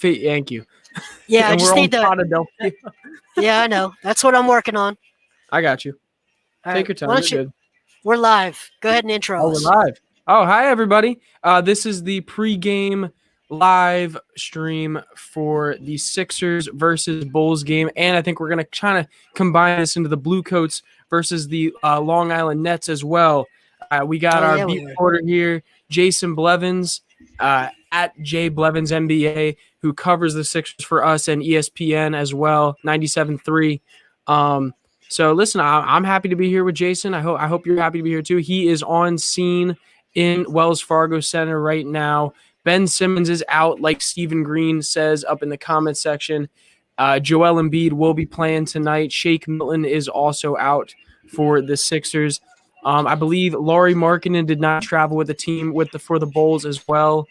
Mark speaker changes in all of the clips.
Speaker 1: Thank you.
Speaker 2: Yeah, I
Speaker 1: And
Speaker 2: just
Speaker 1: we're on
Speaker 2: need to.
Speaker 1: Philadelphia.
Speaker 2: Yeah, I know. That's what I'm working on.
Speaker 1: I got you.
Speaker 2: All
Speaker 1: Take
Speaker 2: right,
Speaker 1: your time.
Speaker 2: why
Speaker 1: You're
Speaker 2: don't you?
Speaker 1: good.
Speaker 2: We're live. Go ahead and intro
Speaker 1: Oh, we're
Speaker 2: us.
Speaker 1: live. Oh, hi, everybody. This is the pregame live stream for the Sixers versus Bulls game. And I think we're going to kind of combine this into the Blue Coats versus the Long Island Nets as well. We got our beat reporter here, Jason Blevins, at J Blevins NBA, who covers the Sixers for us and ESPN as well, 97.3. So listen, I'm happy to be here with Jason. I hope you're happy to be here too. He is on scene in Wells Fargo Center right now. Ben Simmons is out, like Stephen Green says up in the comment section. Joel Embiid will be playing tonight. Shake Milton is also out for the Sixers. I believe Lauri Markkanen did not travel with the team for the Bulls as well.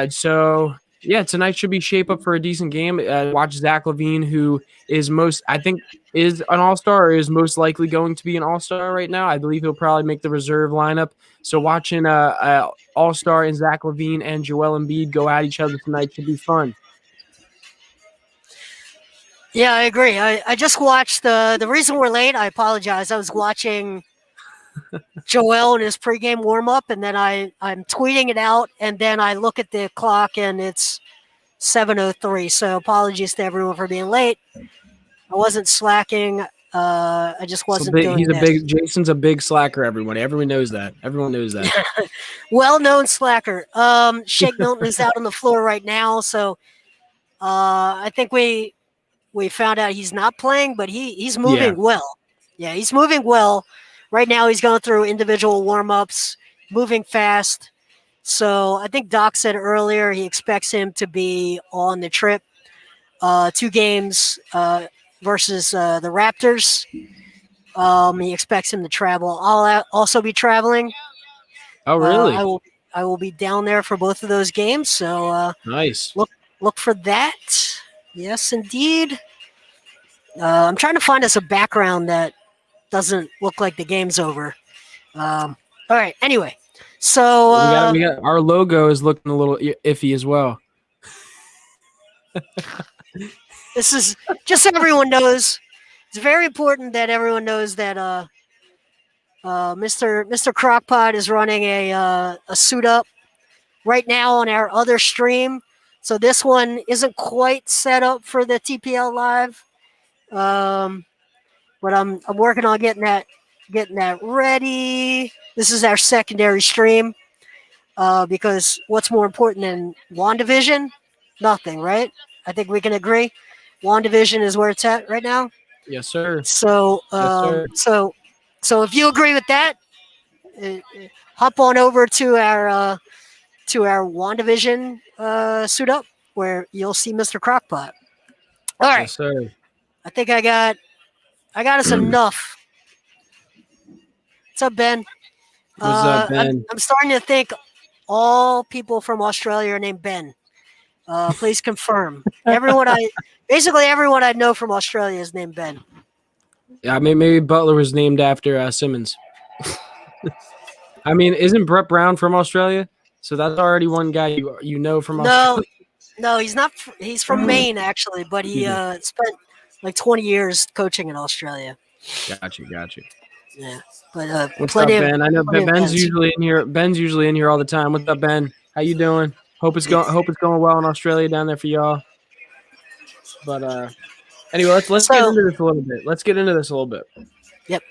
Speaker 1: So yeah, tonight should be shape up for a decent game. Watch Zach Levine, who is is an all-star or is most likely going to be an all-star right now. I believe he'll probably make the reserve lineup. So watching all-star and Zach Levine and Joel Embiid go at each other tonight should be fun.
Speaker 2: Yeah, I agree. I just watched the reason we're late. I apologize. I was watching Joel in his pregame warm up, and then I'm tweeting it out, and then I look at the clock, and it's 7:03. So apologies to everyone for being late. I wasn't slacking. I just wasn't doing this.
Speaker 1: Jason's a big slacker. Everyone knows that. Everyone knows that.
Speaker 2: Well-known slacker. Shake Milton is out on the floor right now, so I think we found out he's not playing, but he's moving well. Yeah, he's moving well. Right now he's going through individual warm-ups, moving fast. So I think Doc said earlier he expects him to be on the trip. 2 games versus the Raptors. He expects him to travel. I'll also be traveling.
Speaker 1: Oh, really?
Speaker 2: I will be down there for both of those games. So
Speaker 1: nice.
Speaker 2: Look for that. Yes, indeed. I'm trying to find us a background that doesn't look like the game's over. All right. Anyway, so
Speaker 1: we got our logo is looking a little iffy as well.
Speaker 2: This is just so everyone knows. It's very important that everyone knows that Mr. Crockpot is running a suit up right now on our other stream. So this one isn't quite set up for the TPL live, but I'm working on getting that ready. This is our secondary stream because what's more important than WandaVision? Nothing, right? I think we can agree. WandaVision is where it's at right now.
Speaker 1: Yes, sir.
Speaker 2: So, so if you agree with that, hop on over to our WandaVision suit up where you'll see Mr. Crockpot. All right.
Speaker 1: Yes, sir.
Speaker 2: I think I got us enough. What's up, Ben?
Speaker 1: What's up, Ben?
Speaker 2: I'm starting to think all people from Australia are named Ben. Please confirm. Basically everyone I know from Australia is named Ben.
Speaker 1: Yeah, maybe Butler was named after Simmons. I mean, isn't Brett Brown from Australia? So that's already one guy you know from Australia.
Speaker 2: No, he's not. He's from Maine, actually, but he spent like 20 years coaching in Australia.
Speaker 1: Got you.
Speaker 2: Yeah, but
Speaker 1: what's up, Ben? I know Ben's usually in here. Ben's usually in here all the time. What's up, Ben? How you doing? Hope it's going well in Australia down there for y'all. But anyway, let's get into this a little bit.
Speaker 2: Yep.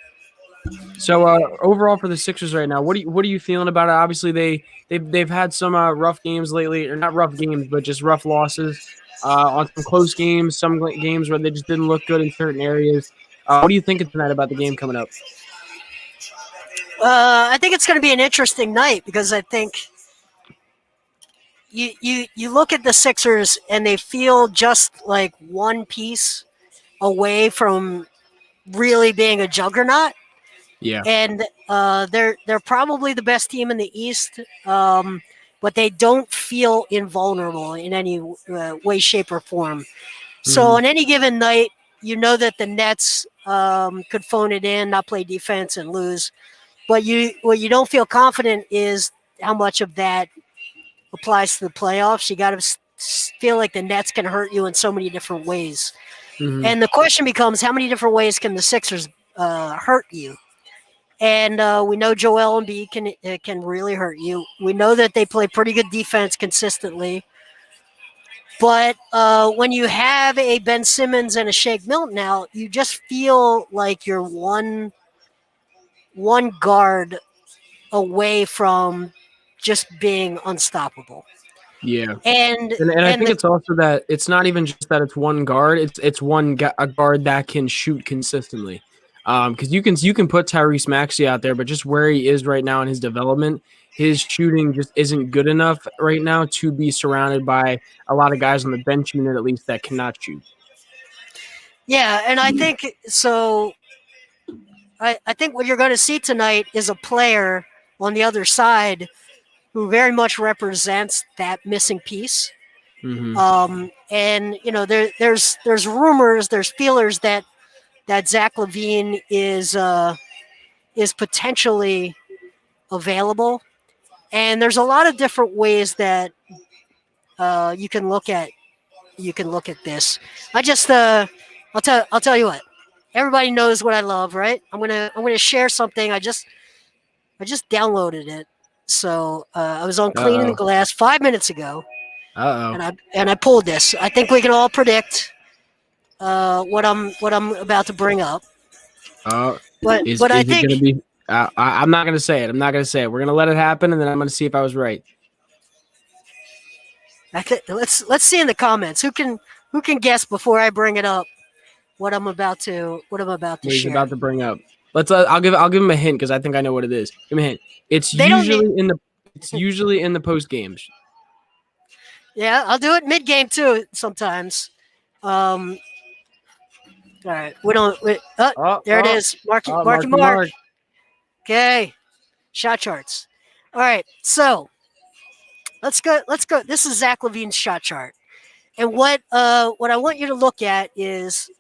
Speaker 1: So overall for the Sixers right now, what are you feeling about it? Obviously they've had some rough games lately, or not rough games, but just rough losses on some close games, some games where they just didn't look good in certain areas. What are you thinking tonight about the game coming up?
Speaker 2: I think it's going to be an interesting night because I think you look at the Sixers and they feel just like one piece away from really being a juggernaut.
Speaker 1: Yeah.
Speaker 2: And they're probably the best team in the East, but they don't feel invulnerable in any way, shape, or form. So on any given night, you know that the Nets could phone it in, not play defense, and lose. But what you don't feel confident is how much of that applies to the playoffs. You got to feel like the Nets can hurt you in so many different ways.
Speaker 1: Mhm.
Speaker 2: And the question becomes, how many different ways can the Sixers hurt you? And we know Joel Embiid can really hurt you. We know that they play pretty good defense consistently. But when you have a Ben Simmons and a Shake Milton out, you just feel like you're one guard away from just being unstoppable.
Speaker 1: Yeah.
Speaker 2: And
Speaker 1: And I think
Speaker 2: the
Speaker 1: it's also that it's not even just that it's one guard. It's a guard that can shoot consistently. Because you can put Tyrese Maxey out there, but just where he is right now in his development, his shooting just isn't good enough right now to be surrounded by a lot of guys on the bench unit at least that cannot shoot.
Speaker 2: yeah, and I think so. I think what you're going to see tonight is a player on the other side who very much represents that missing piece.
Speaker 1: Mm-hmm.
Speaker 2: And you know, there's rumors, there's feelers that Zach Levine is potentially available, and there's a lot of different ways that you can look at this. I'll tell you what. Everybody knows what I love, right? I'm gonna share something. I just downloaded it. So I was on Cleaning the
Speaker 1: Uh-oh.
Speaker 2: Glass 5 minutes ago,
Speaker 1: Uh-oh.
Speaker 2: and I pulled this. I think we can all predict what I'm about to bring up.
Speaker 1: Is
Speaker 2: But I
Speaker 1: it
Speaker 2: think
Speaker 1: going to be? I'm not going to say it. I'm not going to say it. We're going to let it happen, and then I'm going to see if I was right.
Speaker 2: let's see in the comments who can guess before I bring it up what I'm about to
Speaker 1: What he's
Speaker 2: share.
Speaker 1: about to bring up. Let's. I'll give him a hint because I think I know what it is. Give me a hint. It's
Speaker 2: They don't need.
Speaker 1: usually in the post games.
Speaker 2: Yeah, I'll do it mid game too sometimes. All right, we don't. There it is. Marky Mark. Okay, shot charts. All right, so let's go. This is Zach Levine's shot chart, and what I want you to look at is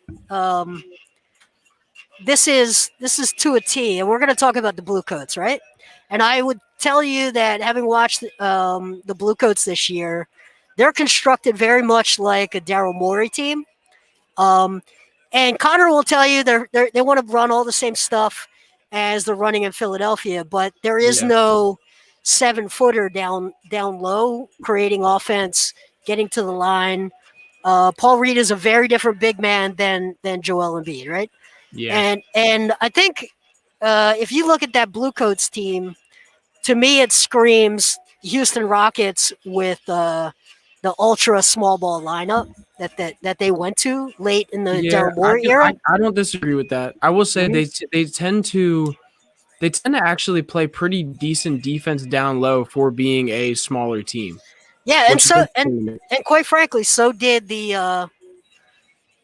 Speaker 2: this is to a T, and we're going to talk about the Blue Coats, right? And I would tell you that having watched the Blue Coats this year, they're constructed very much like a Daryl Morey team. And Connor will tell you they want to run all the same stuff as they're running in Philadelphia, but there is no 7-footer down low creating offense, getting to the line. Paul Reed is a very different big man than Joel Embiid, right?
Speaker 1: Yeah.
Speaker 2: And I think if you look at that Blue Coats team, to me it screams Houston Rockets with the ultra small ball lineup that they went to late in the Daryl Morey era.
Speaker 1: I don't disagree with that. I will say they tend to actually play pretty decent defense down low for being a smaller team.
Speaker 2: Yeah, and quite frankly, so did the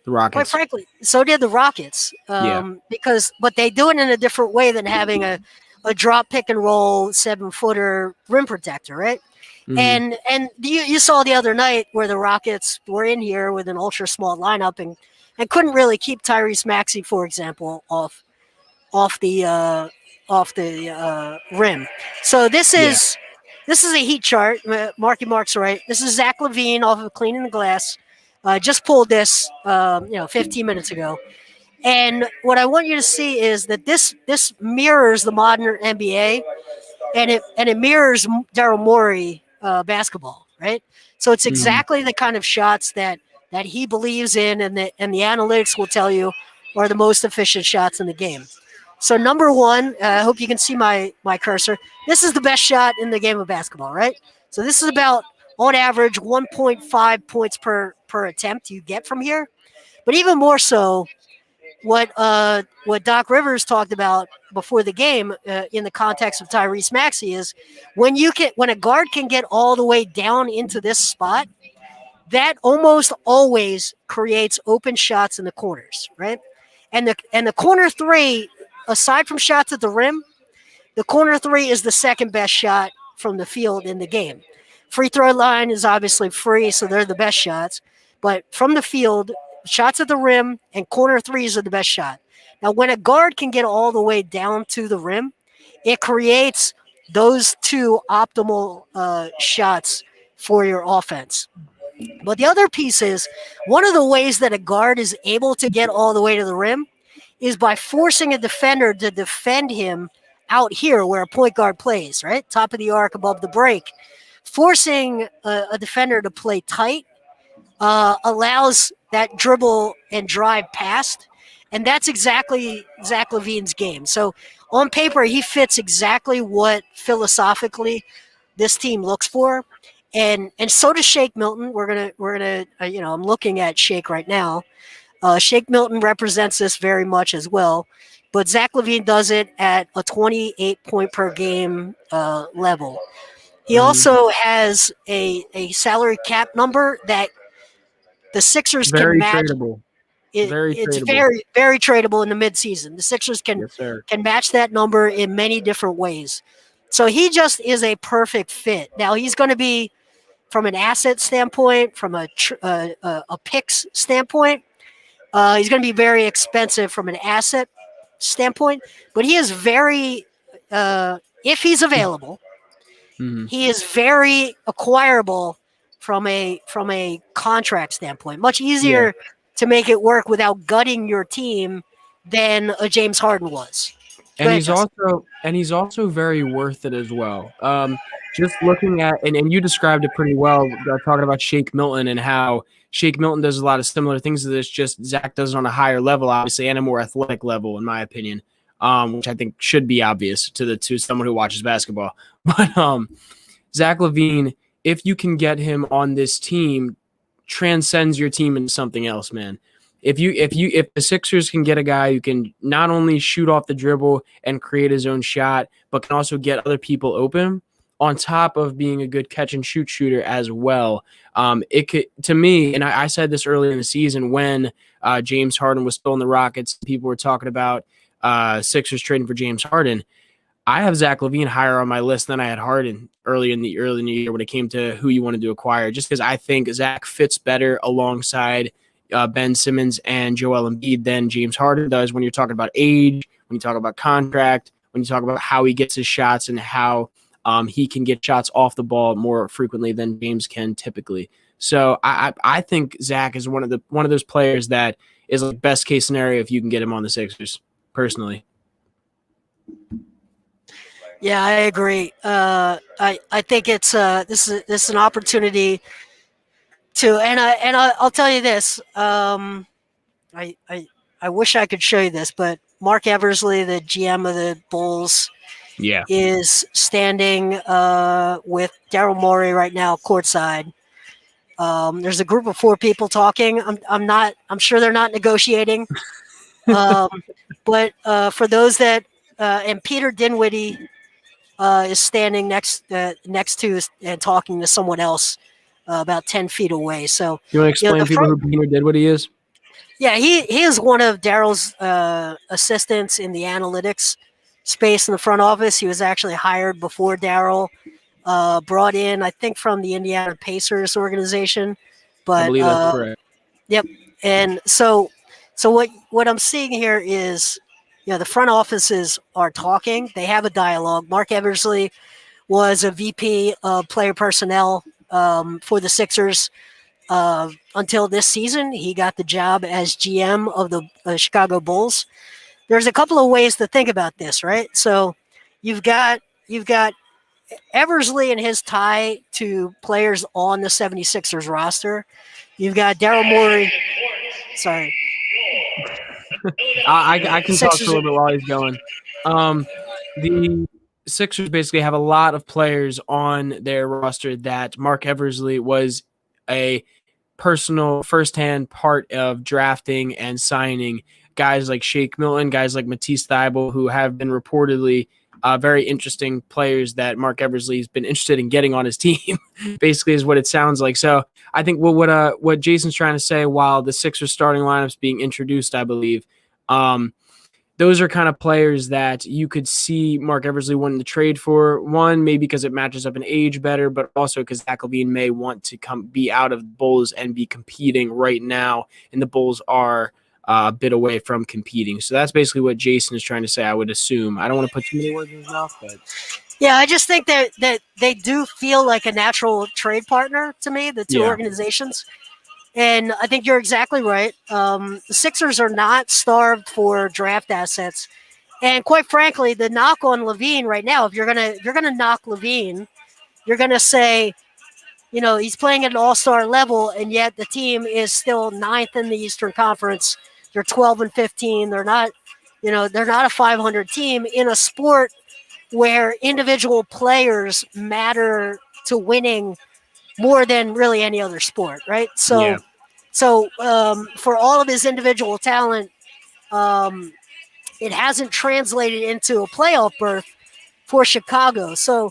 Speaker 1: Rockets.
Speaker 2: Quite frankly, so did the Rockets. But they do it in a different way than having a drop pick and roll 7-footer rim protector, right? Mm-hmm. And you saw the other night where the Rockets were in here with an ultra small lineup and couldn't really keep Tyrese Maxey, for example, off the rim. So this is a heat chart. Marky Mark's right. This is Zach Levine off of Cleaning the Glass. Just pulled this 15 minutes ago. And what I want you to see is that this mirrors the modern NBA, and it mirrors Daryl Morey basketball, right? So it's exactly the kind of shots that he believes in, and the analytics will tell you are the most efficient shots in the game. So number one, I hope you can see my cursor. This is the best shot in the game of basketball, right? So this is about, on average, 1.5 points per attempt you get from here. But even more so, what Doc Rivers talked about before the game in the context of Tyrese Maxey is when a guard can get all the way down into this spot, that almost always creates open shots in the corners, right? And the corner three, aside from shots at the rim, the corner three is the second best shot from the field in the game. Free throw line is obviously free, so they're the best shots. But from the field, shots at the rim and corner threes are the best shot. Now, when a guard can get all the way down to the rim, it creates those two optimal shots for your offense. But the other piece is one of the ways that a guard is able to get all the way to the rim is by forcing a defender to defend him out here where a point guard plays, right? Top of the arc above the break. Forcing a defender to play tight allows that dribble and drive past. And that's exactly Zach Levine's game. So on paper, he fits exactly what philosophically this team looks for. And so does Shake Milton. We're gonna I'm looking at Shake right now. Shake Milton represents this very much as well, but Zach Levine does it at a 28 point per game level. He also has a salary cap number that the Sixers
Speaker 1: Very
Speaker 2: can match.
Speaker 1: tradable.
Speaker 2: It's very, very tradable in the midseason. The Sixers can match that number in many different ways. So he just is a perfect fit. Now he's going to be, from an asset standpoint, from a picks standpoint, he's going to be very expensive from an asset standpoint. But he is very, if he's available, he is very acquirable from a contract standpoint. Much easier to make it work without gutting your team than a James Harden was.
Speaker 1: And he's also very worth it as well. Just looking at and you described it pretty well, talking about Shake Milton and how Shake Milton does a lot of similar things to this. Just Zach does it on a higher level, obviously, and a more athletic level, in my opinion, which I think should be obvious to someone who watches basketball. But Zach Levine, if you can get him on this team, transcends your team into something else, man. If the Sixers can get a guy who can not only shoot off the dribble and create his own shot, but can also get other people open, on top of being a good catch and shoot shooter as well, it could, to me, and I said this earlier in the season when James Harden was still in the Rockets, people were talking about Sixers trading for James Harden. I have Zach Levine higher on my list than I had Harden early in the year when it came to who you wanted to acquire, just because I think Zach fits better alongside Ben Simmons and Joel Embiid than James Harden does when you're talking about age, when you talk about contract, when you talk about how he gets his shots and how he can get shots off the ball more frequently than James can typically. So I think Zach is one of those players that is like best case scenario if you can get him on the Sixers, personally.
Speaker 2: Yeah, I agree. I think it's this is an opportunity to, and I'll tell you this. I wish I could show you this, but Mark Eversley, the GM of the Bulls, is standing with Daryl Morey right now courtside. There's a group of 4 people talking. I'm sure they're not negotiating. But for those that and Peter Dinwiddie is standing next to and talking to someone else about 10 feet away. So
Speaker 1: you want to explain to people who Peter Dinwiddie is?
Speaker 2: Yeah, he is one of Daryl's assistants in the analytics space in the front office. He was actually hired before Daryl, brought in, I think, from the Indiana Pacers organization. But
Speaker 1: I believe that's correct.
Speaker 2: Yep. And so what I'm seeing here is, the front offices are talking. They have a dialogue. Mark Eversley was a VP of player personnel for the Sixers until this season. He got the job as GM of the Chicago Bulls. There's a couple of ways to think about this, right? So you've got Eversley and his tie to players on the 76ers roster. You've got Daryl Morey. Sorry.
Speaker 1: I can talk for a little bit while he's going. The Sixers basically have a lot of players on their roster that Mark Eversley was a personal firsthand part of drafting and signing. Guys like Shake Milton, guys like Matisse Thybulle, who have been reportedly very interesting players that Mark Eversley has been interested in getting on his team, basically is what it sounds like. So I think what Jason's trying to say, while the Sixers starting lineup's being introduced, I believe, those are kind of players that you could see Mark Eversley wanting to trade for. One, maybe because it matches up in age better, but also because Zach Levine may want to be out of the Bulls and be competing right now, and the Bulls are a bit away from competing. So that's basically what Jason is trying to say, I would assume. I don't want to put too many words in his mouth, but
Speaker 2: Yeah, I just think that they do feel like a natural trade partner to me, the two organizations. And I think you're exactly right. The Sixers are not starved for draft assets. And quite frankly, the knock on Levine right now, if you're gonna knock Levine, you're gonna say, he's playing at an all-star level, and yet the team is still ninth in the Eastern Conference. They're 12-15. They're not a 500 team in a sport where individual players matter to winning more than really any other sport, right? So for all of his individual talent, it hasn't translated into a playoff berth for Chicago. So,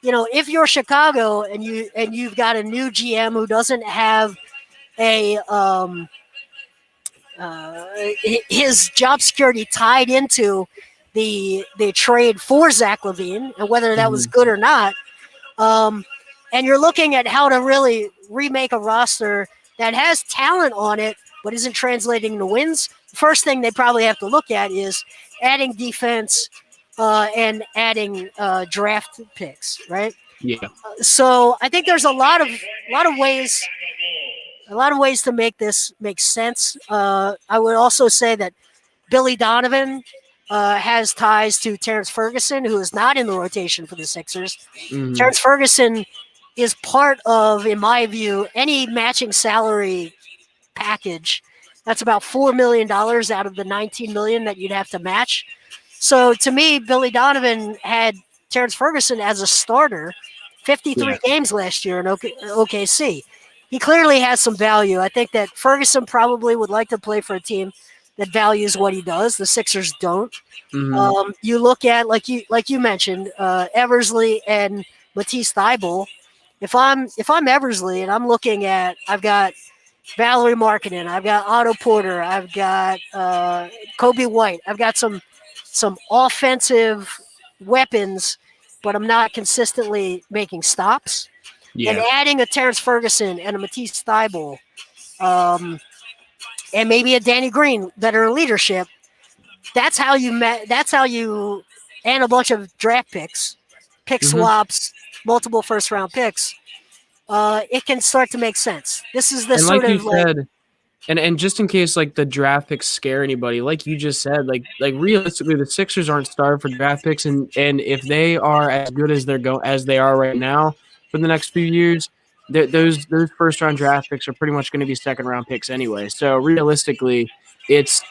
Speaker 2: if you're Chicago and you've got a new GM who doesn't have a his job security tied into the trade for Zach Levine, and whether that was good or not, and you're looking at how to really remake a roster that has talent on it but isn't translating to wins, the first thing they probably have to look at is adding defense and adding draft picks, right?
Speaker 1: Yeah.
Speaker 2: So I think there's a lot of ways to make this make sense. I would also say that Billy Donovan has ties to Terrence Ferguson, who is not in the rotation for the Sixers. Terrence Ferguson is part of, in my view, any matching salary package. That's about $4 million out of the $19 million that you'd have to match. So to me, Billy Donovan had Terrence Ferguson as a starter, 53 games last year in OKC. He clearly has some value. I think that Ferguson probably would like to play for a team that values what he does. The Sixers don't. You look at, like you mentioned, Eversley and Matisse Thybulle. If I'm Eversley and I'm looking at, I've got Valerie Markkinen, I've got Otto Porter, I've got Kobe White, I've got some offensive weapons, but I'm not consistently making stops. And adding a Terrence Ferguson and a Matisse Thybulle, and maybe a Danny Green that are in leadership. That's how you and a bunch of draft picks, swaps, multiple first round picks. It can start to make sense. This is the
Speaker 1: and
Speaker 2: sort
Speaker 1: like
Speaker 2: of
Speaker 1: you said, and just in case like the draft picks scare anybody, like you just said, like realistically, the Sixers aren't starved for draft picks, and if they are as good as they are right now for the next few years, those first round draft picks are pretty much going to be second round picks anyway. So realistically, it's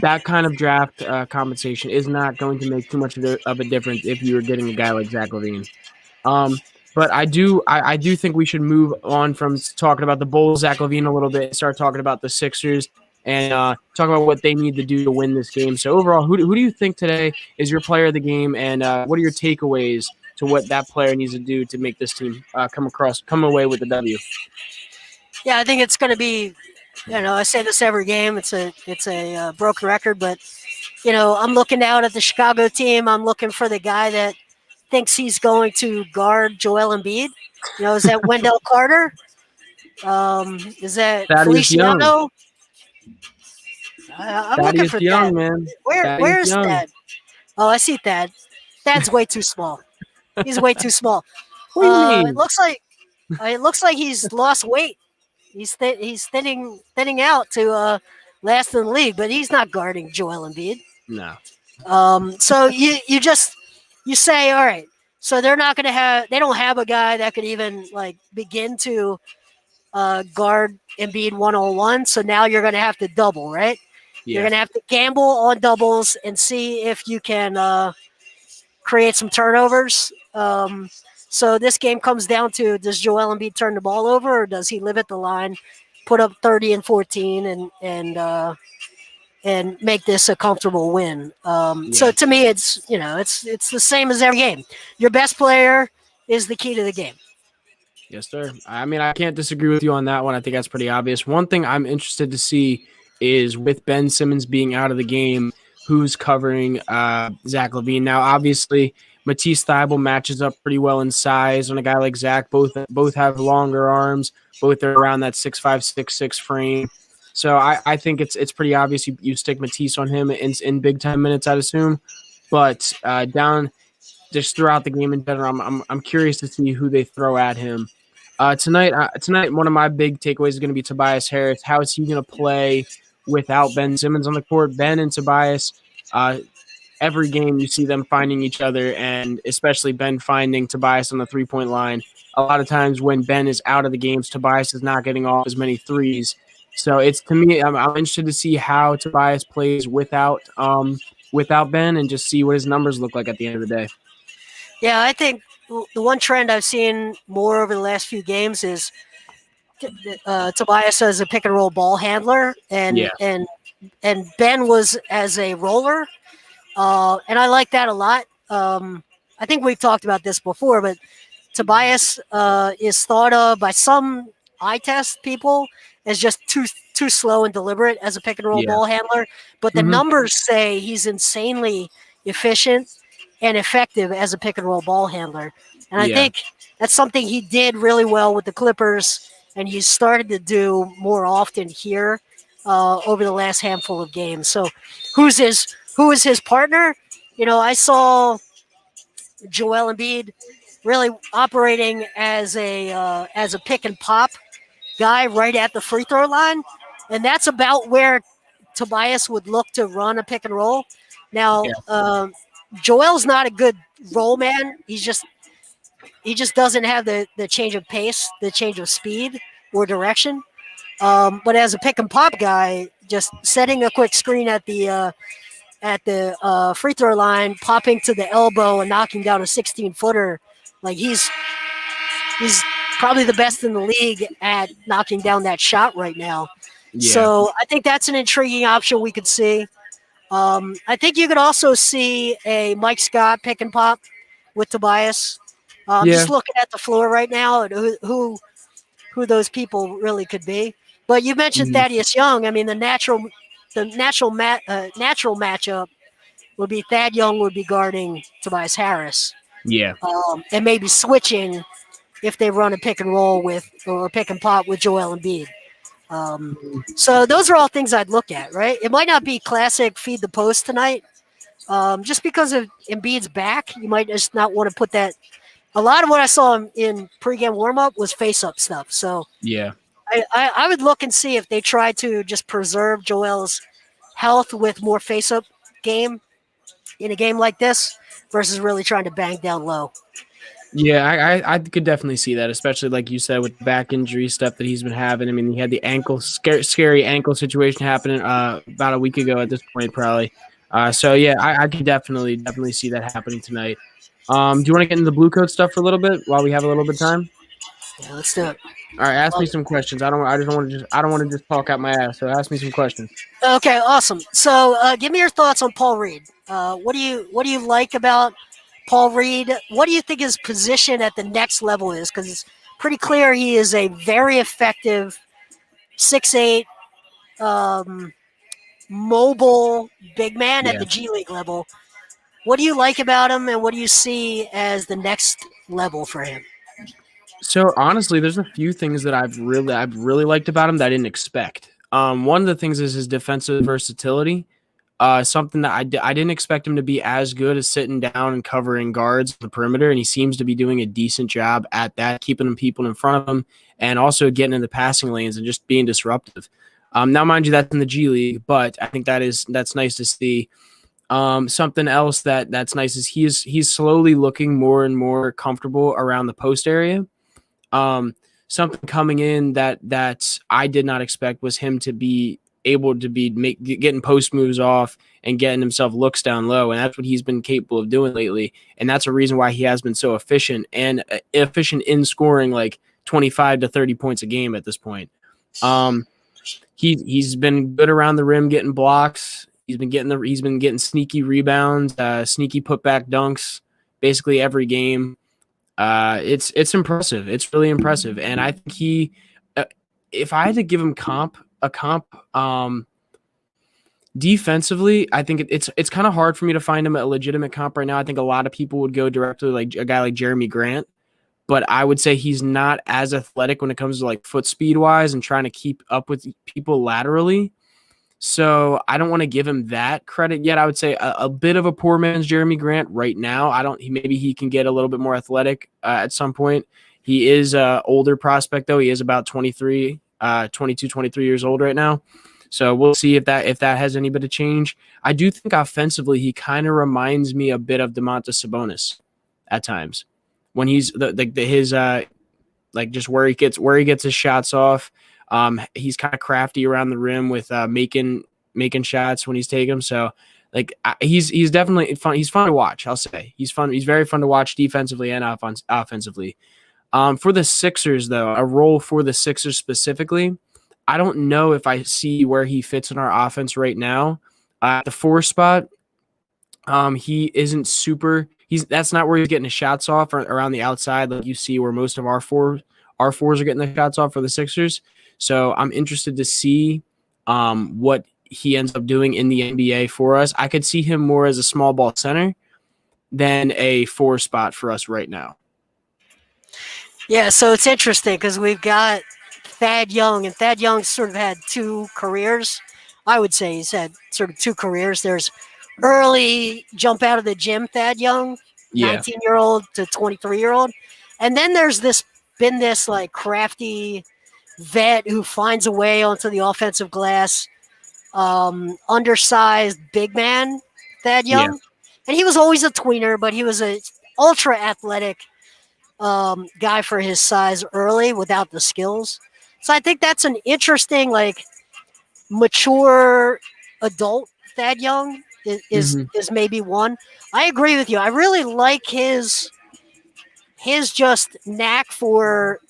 Speaker 1: that kind of draft compensation is not going to make too much of a difference if you were getting a guy like Zach Levine. But I do think we should move on from talking about the Bulls, Zach Levine, a little bit, and start talking about the Sixers and talk about what they need to do to win this game. So overall, who do you think today is your player of the game, and what are your takeaways to what that player needs to do to make this team come away with the W?
Speaker 2: Yeah, I think it's going to be, I say this every game. It's a broken record, but I'm looking out at the Chicago team. I'm looking for the guy that thinks he's going to guard Joel Embiid. Is that Wendell Carter? Is that Feliciano? I'm looking for
Speaker 1: Young,
Speaker 2: Thad.
Speaker 1: Man.
Speaker 2: Where's Thad? Oh, I see Thad. Thad's way too small. He's way too small.
Speaker 1: What do you mean?
Speaker 2: It looks like he's lost weight. He's thinning out to last in the league, but he's not guarding Joel Embiid.
Speaker 1: No.
Speaker 2: So you say, all right, so they don't have a guy that could even like begin to guard Embiid 1-on-1. So now you're going to have to double, right? Yeah. You're going to have to gamble on doubles and see if you can create some turnovers. So this game comes down to, does Joel Embiid turn the ball over, or does he live at the line, put up 30 and 14 and make this a comfortable win? So to me, it's the same as every game. Your best player is the key to the game.
Speaker 1: Yes, sir. I mean, I can't disagree with you on that one. I think that's pretty obvious. One thing I'm interested to see is with Ben Simmons being out of the game, who's covering Zach Levine. Now, obviously, Matisse Thybulle matches up pretty well in size on a guy like Zach. Both have longer arms. Both are around that 6'5", 6'6" frame. So I think it's pretty obvious you stick Matisse on him in big time minutes, I'd assume. But just throughout the game in general. I'm curious to see who they throw at him. Tonight, one of my big takeaways is going to be Tobias Harris. How is he going to play without Ben Simmons on the court? Ben and Tobias, every game you see them finding each other, and especially Ben finding Tobias on the 3-point line. A lot of times when Ben is out of the games, Tobias is not getting off as many threes. So it's, to me, I'm interested to see how Tobias plays without Ben, and just see what his numbers look like at the end of the day.
Speaker 2: Yeah, I think the one trend I've seen more over the last few games is Tobias as a pick and roll ball handler, and Ben was as a roller, and I like that a lot. I think we've talked about this before, but Tobias is thought of by some eye test people as just too slow and deliberate as a pick and roll ball handler, but the numbers say he's insanely efficient and effective as a pick and roll ball handler. And I think that's something he did really well with the Clippers, and he's started to do more often here over the last handful of games. So who is his partner? I saw Joel Embiid really operating as a pick and pop guy right at the free throw line, and that's about where Tobias would look to run a pick and roll. Now, Joel's not a good roll man. He just doesn't have the change of pace, the change of speed or direction. But as a pick and pop guy, just setting a quick screen at the free throw line, popping to the elbow and knocking down a 16-footer, like he's probably the best in the league at knocking down that shot right now. Yeah. So I think that's an intriguing option we could see. I think you could also see a Mike Scott pick and pop with Tobias. Just looking at the floor right now and who those people really could be. But you mentioned Thaddeus Young. I mean, the natural matchup would be Thad Young would be guarding Tobias Harris.
Speaker 1: Yeah.
Speaker 2: And maybe switching if they run a pick and roll or pick and pop with Joel Embiid. So those are all things I'd look at, right? It might not be classic feed the post tonight. Just because of Embiid's back, you might just not want to put that. A lot of what I saw in pregame warm-up was face-up stuff. So I would look and see if they try to just preserve Joel's health with more face-up game in a game like this versus really trying to bang down low.
Speaker 1: Yeah, I could definitely see that, especially like you said with back injury stuff that he's been having. I mean, he had the scary ankle situation happening about a week ago at this point, probably. So yeah, I could definitely see that happening tonight. Do you want to get into the blue coat stuff for a little bit while we have a little bit of time?
Speaker 2: Yeah, let's do it.
Speaker 1: All right, ask me some questions. I don't want to just talk out my ass. So ask me some questions.
Speaker 2: Okay, awesome. So give me your thoughts on Paul Reed. What do you like about Paul Reed? What do you think his position at the next level is? Because it's pretty clear he is a very effective 6'8", mobile big man at the G League level. What do you like about him, and what do you see as the next level for him?
Speaker 1: So honestly, there's a few things that I've really liked about him that I didn't expect. One of the things is his defensive versatility. Something that I didn't expect him to be as good as sitting down and covering guards on the perimeter, and he seems to be doing a decent job at that, keeping people in front of him and also getting in the passing lanes and just being disruptive. Now, mind you, that's in the G League, but I think that's nice to see. Something else that's nice is he's slowly looking more and more comfortable around the post area. Something coming in that I did not expect was him to be able to be getting post moves off and getting himself looks down low, and that's what he's been capable of doing lately, and that's a reason why he has been so efficient in scoring like 25 to 30 points a game at this point. He's been good around the rim, getting blocks. He's been getting sneaky rebounds, sneaky putback dunks, basically every game. It's impressive. It's really impressive, and I think if I had to give him a comp, defensively, I think it's kind of hard for me to find him a legitimate comp right now. I think a lot of people would go directly like a guy like Jeremy Grant, but I would say he's not as athletic when it comes to like foot speed wise and trying to keep up with people laterally. So I don't want to give him that credit yet. I would say a bit of a poor man's Jeremy Grant right now. Maybe he can get a little bit more athletic at some point. He is an older prospect though. He is about 23 years old right now. So we'll see if that has any bit of change. I do think offensively he kind of reminds me a bit of Domantas Sabonis at times when he's just where he gets his shots off. He's kind of crafty around the rim with making shots when he's taking them. So he's definitely fun. He's fun to watch. I'll say he's fun. He's very fun to watch defensively and offensively. For the Sixers though, a role for the Sixers specifically, I don't know if I see where he fits in our offense right now. At the 4 spot, he isn't super. That's not where he's getting his shots off or around the outside like you see where most of our fours are getting the shots off for the Sixers. So I'm interested to see what he ends up doing in the NBA for us. I could see him more as a small ball center than a 4 spot for us right now.
Speaker 2: Yeah, so it's interesting because we've got Thad Young, and Thad Young sort of had 2 careers. I would say he's had sort of 2 careers. There's early jump out of the gym Thad Young, 19-year-old to 23-year-old. And then there's been this like crafty vet who finds a way onto the offensive glass, undersized big man, Thad Young. Yeah. And he was always a tweener, but he was a ultra athletic guy for his size early without the skills. So I think that's an interesting, like, mature adult Thad Young is maybe one. I agree with you. I really like his just knack for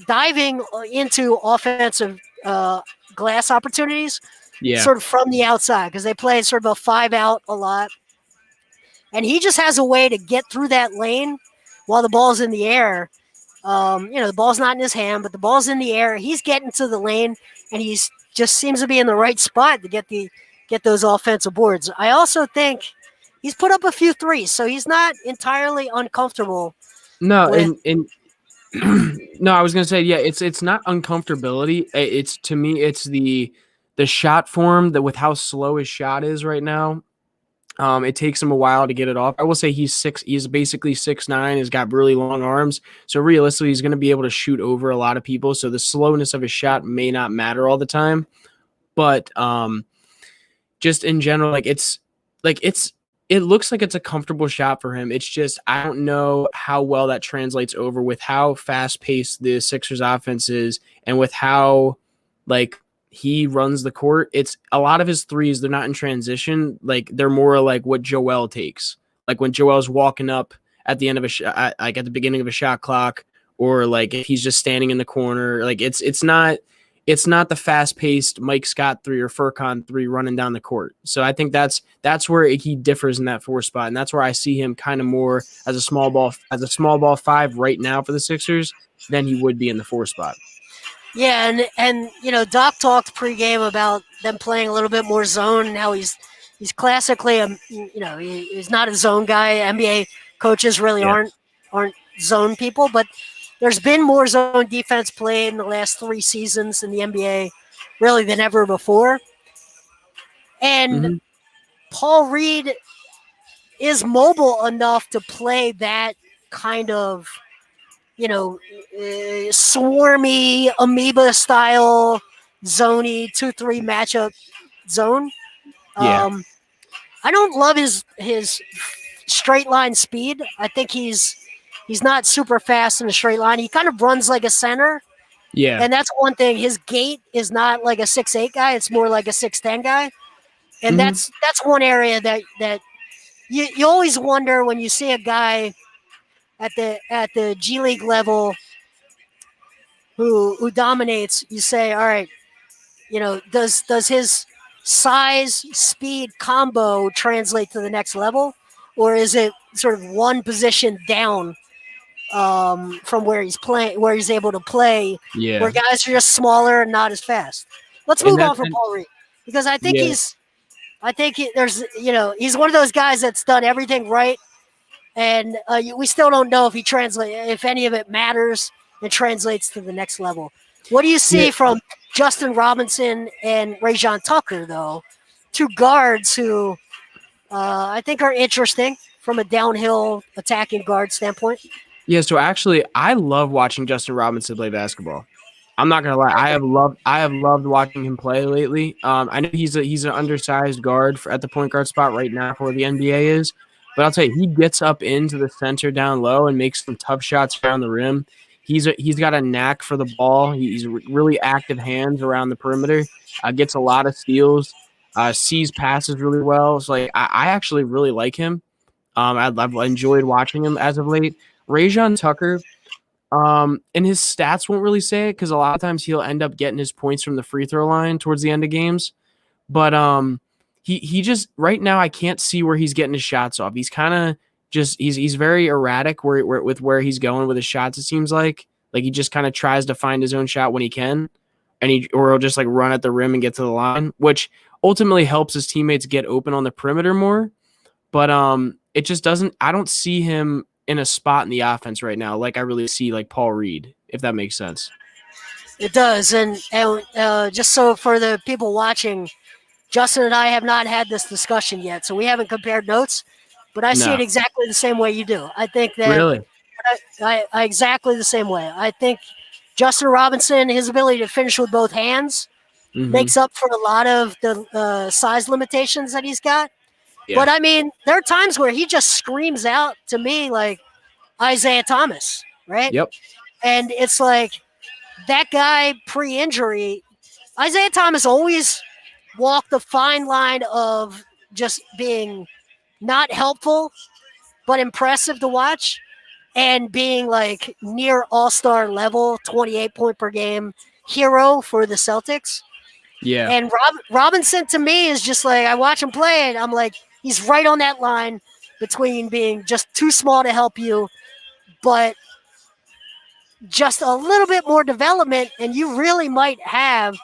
Speaker 2: diving into offensive glass opportunities, sort of from the outside, because they play sort of a 5 out a lot. And he just has a way to get through that lane while the ball's in the air. The ball's not in his hand, but the ball's in the air. He's getting to the lane, and he's just seems to be in the right spot to get those offensive boards. I also think he's put up a few threes, so he's not entirely uncomfortable.
Speaker 1: No, no, I was gonna say, yeah, it's not uncomfortability. It's, to me, it's the shot form that with how slow his shot is right now. It takes him a while to get it off. I will say he's basically 6'9", has got really long arms. So realistically, he's going to be able to shoot over a lot of people. So the slowness of his shot may not matter all the time. But just in general, it looks like it's a comfortable shot for him. It's just, I don't know how well that translates over with how fast-paced the Sixers offense is and with how, he runs the court. It's a lot of his threes, they're not in transition. They're more like what Joel takes. Like when Joel's walking up at the end of at the beginning of a shot clock, or if he's just standing in the corner. It's not the fast-paced Mike Scott 3 or Furkan 3 running down the court. So I think that's where he differs in that 4 spot, and that's where I see him kind of more as a small ball 5 right now for the Sixers than he would be in the 4 spot.
Speaker 2: Yeah, and Doc talked pregame about them playing a little bit more zone and how he's classically he's not a zone guy. NBA coaches really aren't zone people, but there's been more zone defense played in the last 3 seasons in the NBA, really, than ever before. And Paul Reed is mobile enough to play that kind of swarmy amoeba style zoney 2-3 matchup zone. I don't love his straight line speed. I think he's not super fast in a straight line. He kind of runs like a center. Yeah. And that's one thing. His gait is not like a 6'8" guy. It's more like a 6'10" guy. And that's one area that you always wonder when you see a guy at the G League level who dominates. You say, all right, does his size speed combo translate to the next level, or is it sort of one position down from where he's playing, where he's able to play, where guys are just smaller and not as fast? Let's move on from Paul Reed, because I think he's one of those guys that's done everything right. And we still don't know if any of it matters and translates to the next level. What do you see from Justin Robinson and Rajon Tucker, though? Two guards who I think are interesting from a downhill attacking guard standpoint.
Speaker 1: Yeah, so actually, I love watching Justin Robinson play basketball. I'm not gonna lie, I have loved watching him play lately. I know he's an undersized guard at the point guard spot right now for where the NBA is, but I'll tell you, he gets up into the center down low and makes some tough shots around the rim. He's got a knack for the ball. He's really active hands around the perimeter. Gets a lot of steals. Sees passes really well. So like I actually really like him. I've enjoyed watching him as of late. Rajon Tucker, and his stats won't really say it because a lot of times he'll end up getting his points from the free throw line towards the end of games. But he just right now I can't see where he's getting his shots off. He's kind of just he's very erratic with where he's going with his shots. It seems like he just kind of tries to find his own shot when he can, and he'll just like run at the rim and get to the line, which ultimately helps his teammates get open on the perimeter more. But it just doesn't. I don't see him in a spot in the offense right now like I really see like Paul Reed, if that makes sense.
Speaker 2: It does, and just so for the people watching, Justin and I have not had this discussion yet, so we haven't compared notes. But I see it exactly the same way you do. I think that
Speaker 1: Really,
Speaker 2: I exactly the same way. I think Justin Robinson, his ability to finish with both hands, makes up for a lot of the size limitations that he's got. Yeah. But I mean, there are times where he just screams out to me like Isaiah Thomas, right?
Speaker 1: Yep.
Speaker 2: And it's like that guy pre-injury, Isaiah Thomas always walked the fine line of just being not helpful, but impressive to watch, and being like near all-star level, 28 point per game hero for the Celtics.
Speaker 1: Yeah.
Speaker 2: And Robinson to me is just like, I watch him play and I'm like, he's right on that line between being just too small to help you, but just a little bit more development, and you really might have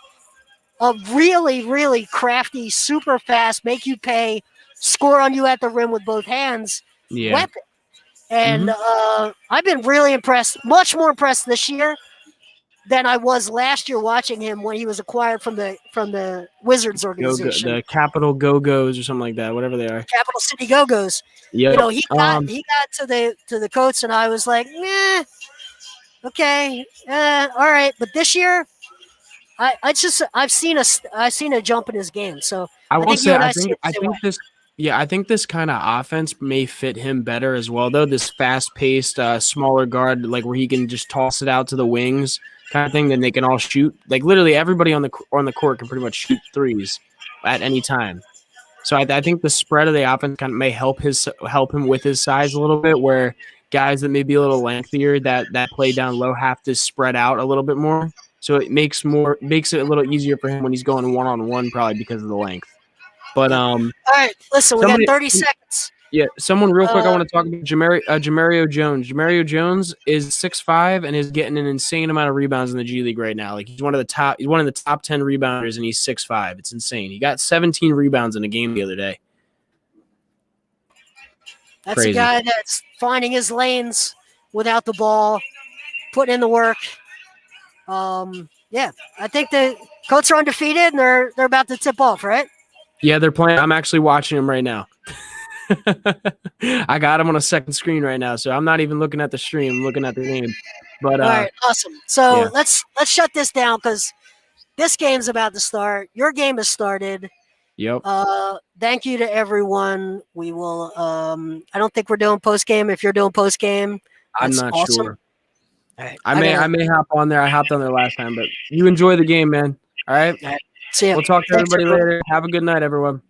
Speaker 2: a really, really crafty, super fast, make you pay, score on you at the rim with both hands weapon. And I've been really impressed, much more impressed this year than I was last year watching him when he was acquired from the Wizards organization.
Speaker 1: The Capital Go-Go's or something like that, whatever they are.
Speaker 2: Capital City Go-Go's.
Speaker 1: Yep.
Speaker 2: You know, he got to the coach, and I was like, okay, all right. But this year, I've seen a jump in his game. So
Speaker 1: I think this kind of offense may fit him better as well, though. This fast-paced, smaller guard, like where he can just toss it out to the wings, kind of thing. Then they can all shoot. Like literally everybody on the court can pretty much shoot threes at any time. So I think the spread of the offense kind of may help him with his size a little bit, where guys that may be a little lengthier that play down low have to spread out a little bit more. So it makes it a little easier for him when he's going one-on-one, probably because of the length. But
Speaker 2: all right, listen, we got 30 seconds.
Speaker 1: Yeah, someone real quick. I want to talk about Jamario Jones. Jamario Jones is 6'5" and is getting an insane amount of rebounds in the G League right now. Like he's one of the top 10 rebounders, and he's 6'5". It's insane. He got 17 rebounds in a game the other day.
Speaker 2: That's Crazy. A guy that's finding his lanes without the ball, putting in the work. Yeah, I think the Colts are undefeated, and they're about to tip off, right?
Speaker 1: Yeah, they're playing. I'm actually watching them right now. I got them on a second screen right now, so I'm not even looking at the stream. I'm looking at the game. But
Speaker 2: all right, awesome. So let's shut this down because this game's about to start. Your game has started.
Speaker 1: Yep.
Speaker 2: Thank you to everyone. We will. I don't think we're doing post game. If you're doing post game,
Speaker 1: I'm not sure.
Speaker 2: All right.
Speaker 1: I may hop on there. I hopped on there last time, but you enjoy the game, man. All right.
Speaker 2: See ya.
Speaker 1: We'll talk to everybody later. Have a good night, everyone.